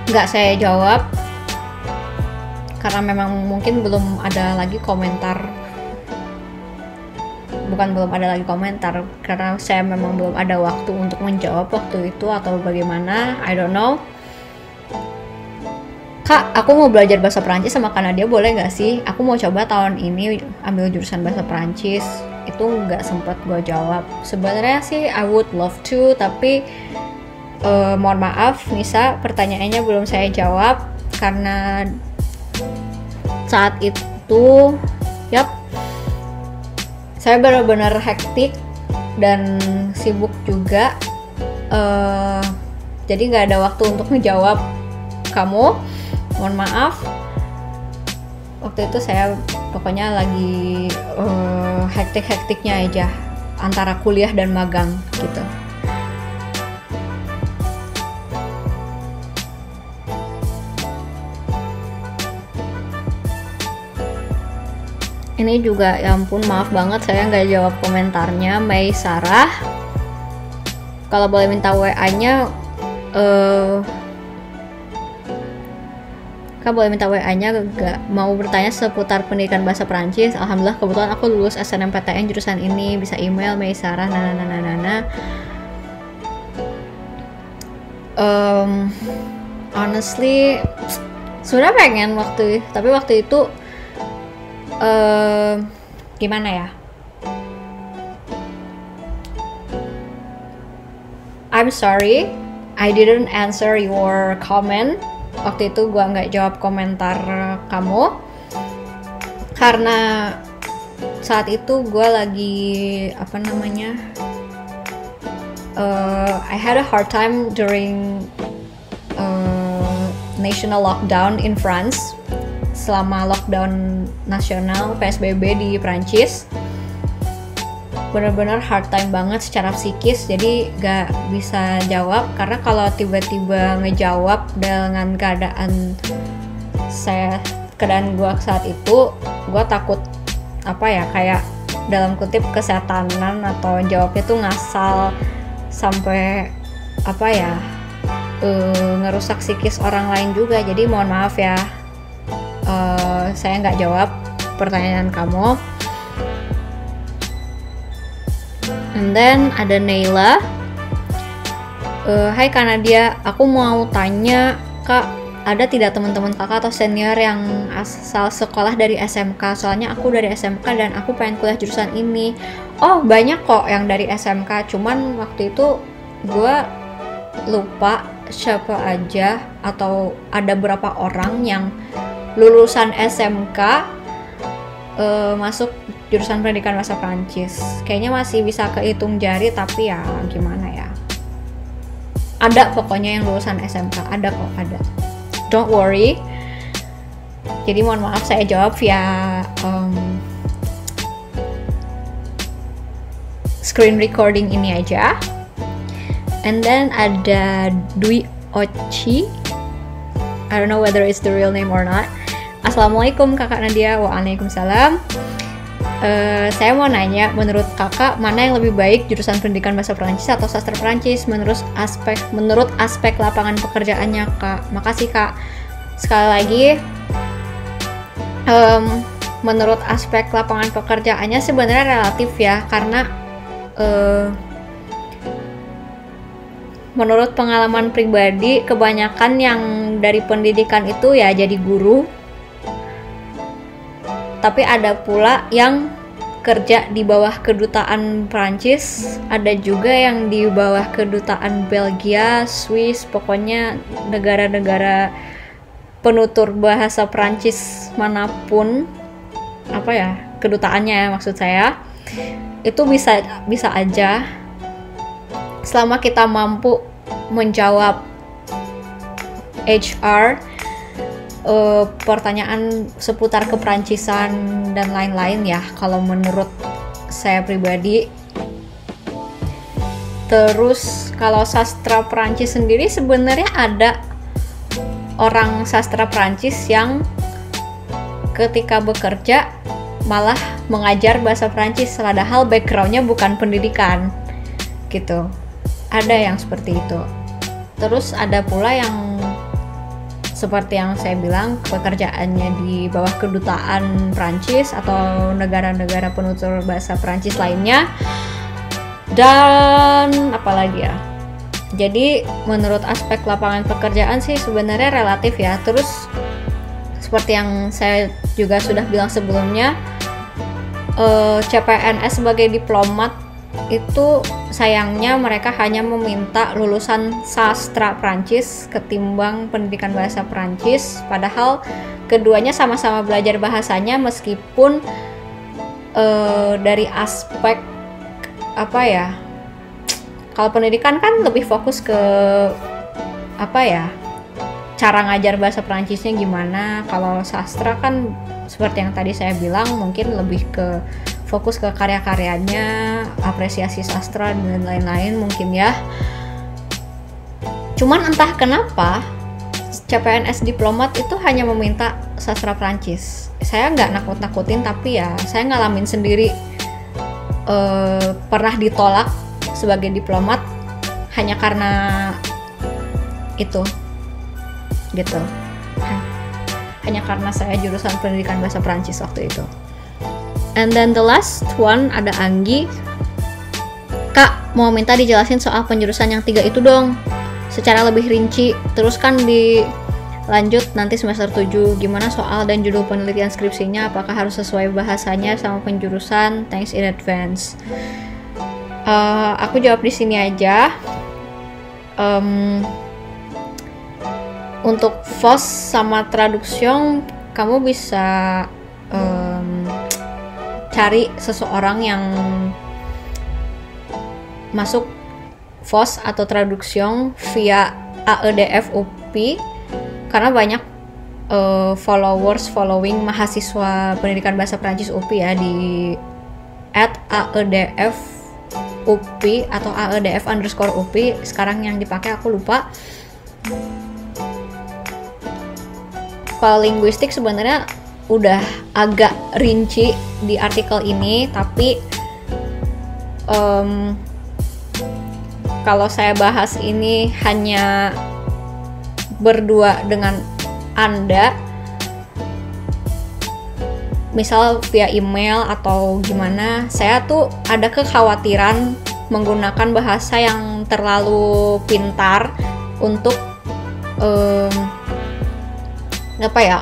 nggak saya jawab, karena memang mungkin belum ada lagi komentar. Bukan belum ada lagi komentar, karena saya memang belum ada waktu untuk menjawab waktu itu atau bagaimana, I don't know. Kak, aku mau belajar bahasa Perancis sama Kanadia, boleh nggak sih? Aku mau coba tahun ini ambil jurusan bahasa Perancis. Itu nggak sempat gue jawab. Sebenarnya sih I would love to, tapi mohon maaf Nisa, pertanyaannya belum saya jawab karena saat itu saya benar-benar hektik dan sibuk juga, jadi nggak ada waktu untuk menjawab kamu. Mohon maaf, waktu itu saya pokoknya lagi hektik-hektiknya aja antara kuliah dan magang gitu. Ini juga, ya ampun, maaf banget saya nggak jawab komentarnya. Mei Sarah, kalau boleh minta WA-nya, Kak boleh minta WA-nya gak? Mau bertanya seputar pendidikan bahasa Perancis. Alhamdulillah kebetulan aku lulus SNMPTN jurusan ini. Bisa email Mei Sarah honestly sudah pengen tapi waktu itu gimana ya, I'm sorry I didn't answer your comment. Waktu itu gue nggak jawab komentar kamu karena saat itu gue lagi I had a hard time during national lockdown in France. Selama lockdown nasional PSBB di Prancis, bener-bener hard time banget secara psikis, jadi gak bisa jawab. Karena kalau tiba-tiba ngejawab dengan keadaan gue saat itu, gue takut kayak dalam kutip kesetanan, atau jawabnya tuh ngasal sampai ngerusak psikis orang lain juga. Jadi mohon maaf ya, saya nggak jawab pertanyaan kamu. And then ada Neila, hai Kanadia, aku mau tanya Kak, ada tidak teman-teman kakak atau senior yang asal sekolah dari SMK? Soalnya aku dari SMK dan aku pengen kuliah jurusan ini. Oh banyak kok yang dari SMK, cuman waktu itu gue lupa siapa aja atau ada berapa orang yang lulusan SMK masuk jurusan pendidikan bahasa Prancis. Kayaknya masih bisa kehitung jari, tapi ya gimana ya. Ada pokoknya yang lulusan SMK, ada kok, ada. Don't worry. Jadi mohon maaf saya jawab via screen recording ini aja. And then ada Dwi Ochi. I don't know whether it's the real name or not. Assalamualaikum Kakak Nadia. Waalaikumsalam. Saya mau nanya, menurut kakak mana yang lebih baik, jurusan pendidikan bahasa Perancis atau sastra Perancis menurut aspek lapangan pekerjaannya, Kak? Makasih, Kak. Sekali lagi, menurut aspek lapangan pekerjaannya sebenarnya relatif ya, karena menurut pengalaman pribadi kebanyakan yang dari pendidikan itu ya jadi guru. Tapi ada pula yang kerja di bawah kedutaan Prancis, ada juga yang di bawah kedutaan Belgia, Swiss, pokoknya negara-negara penutur bahasa Prancis manapun, apa ya, kedutaannya maksud saya. Itu bisa aja selama kita mampu menjawab HR pertanyaan seputar keperancissan dan lain-lain ya, kalau menurut saya pribadi. Terus kalau sastra Perancis sendiri sebenarnya ada orang sastra Perancis yang ketika bekerja malah mengajar bahasa Perancis, padahal backgroundnya bukan pendidikan gitu. Ada yang seperti itu. Terus ada pula yang seperti yang saya bilang, pekerjaannya di bawah kedutaan Prancis atau negara-negara penutur bahasa Prancis lainnya. Dan apalagi ya. Jadi menurut aspek lapangan pekerjaan sih sebenarnya relatif ya. Terus seperti yang saya juga sudah bilang sebelumnya, CPNS sebagai diplomat itu sayangnya mereka hanya meminta lulusan sastra Prancis ketimbang pendidikan bahasa Prancis, padahal keduanya sama-sama belajar bahasanya, meskipun dari aspek apa ya, kalau pendidikan kan lebih fokus ke apa ya, cara ngajar bahasa Prancisnya gimana. Kalau sastra kan seperti yang tadi saya bilang, mungkin lebih ke fokus ke karya-karyanya, apresiasi sastra dan lain-lain mungkin ya. Cuman entah kenapa CPNS diplomat itu hanya meminta sastra Prancis. Saya nggak nakut-nakutin, tapi ya saya ngalamin sendiri, pernah ditolak sebagai diplomat hanya karena itu gitu, hanya karena saya jurusan pendidikan bahasa Prancis waktu itu. And then the last one ada Anggi. Kak, mau minta dijelasin soal penjurusan yang 3 itu dong, secara lebih rinci. Terus kan dilanjut nanti semester 7, gimana soal dan judul penelitian skripsinya, apakah harus sesuai bahasanya sama penjurusan? Thanks in advance. Aku jawab di sini aja. Untuk FOS sama traduction, kamu bisa cari seseorang yang masuk FOS atau traduction via AEDF UPI, karena banyak following mahasiswa pendidikan bahasa Prancis UPI ya, di @AEDF UPI atau AEDF_UPI. Sekarang yang dipakai aku lupa. Kalau linguistik sebenarnya udah agak rinci di artikel ini, tapi kalau saya bahas ini hanya berdua dengan Anda, misal via email atau gimana, saya tuh ada kekhawatiran menggunakan bahasa yang terlalu pintar untuk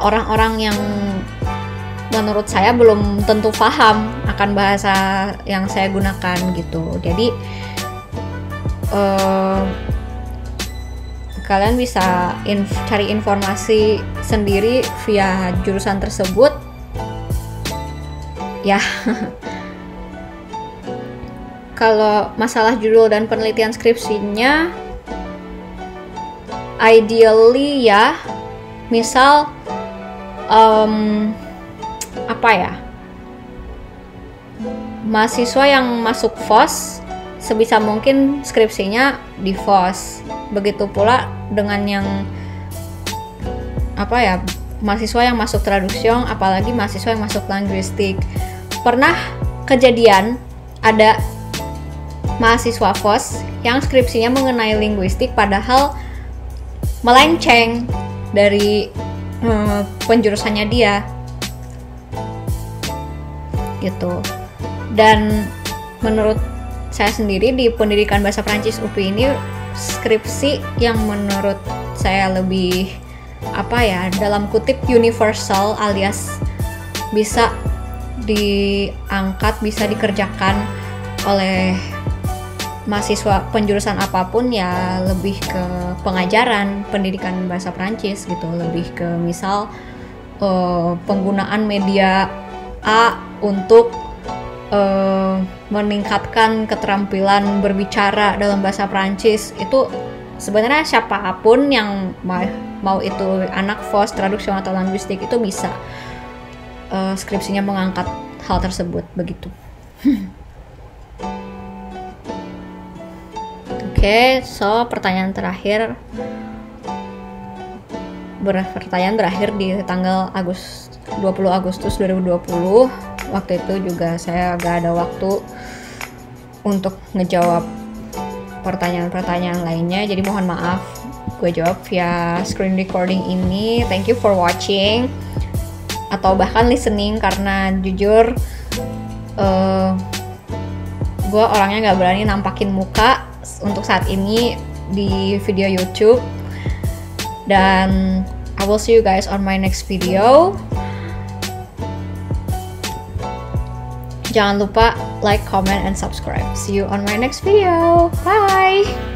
orang-orang yang menurut saya belum tentu paham akan bahasa yang saya gunakan gitu. Jadi kalian bisa cari informasi sendiri via jurusan tersebut ya. Kalau masalah judul dan penelitian skripsinya, ideally ya, misal apa ya, mahasiswa yang masuk FOS sebisa mungkin skripsinya di FOS. Begitu pula dengan yang apa ya, mahasiswa yang masuk traduction, apalagi mahasiswa yang masuk linguistik. Pernah kejadian ada mahasiswa FOS yang skripsinya mengenai linguistik padahal melenceng dari penjurusannya dia gitu. Dan menurut saya sendiri di pendidikan bahasa Prancis UPI ini, skripsi yang menurut saya lebih apa ya, dalam kutip universal, alias bisa diangkat, bisa dikerjakan oleh mahasiswa penjurusan apapun, ya lebih ke pengajaran pendidikan bahasa Prancis gitu, lebih ke misal penggunaan media A untuk meningkatkan keterampilan berbicara dalam bahasa Prancis. Itu sebenarnya siapapun yang mau itu anak FOS, traduction atau linguistik itu bisa skripsinya mengangkat hal tersebut begitu. Oke, so pertanyaan terakhir di tanggal 20 Agustus 2020. Waktu itu juga saya gak ada waktu untuk ngejawab pertanyaan-pertanyaan lainnya, jadi mohon maaf gue jawab via screen recording ini. Thank you for watching atau bahkan listening, karena jujur gue orangnya gak berani nampakin muka untuk saat ini di video YouTube. Dan I will see you guys on my next video. Jangan lupa like, comment, and subscribe. See you on my next video. Bye!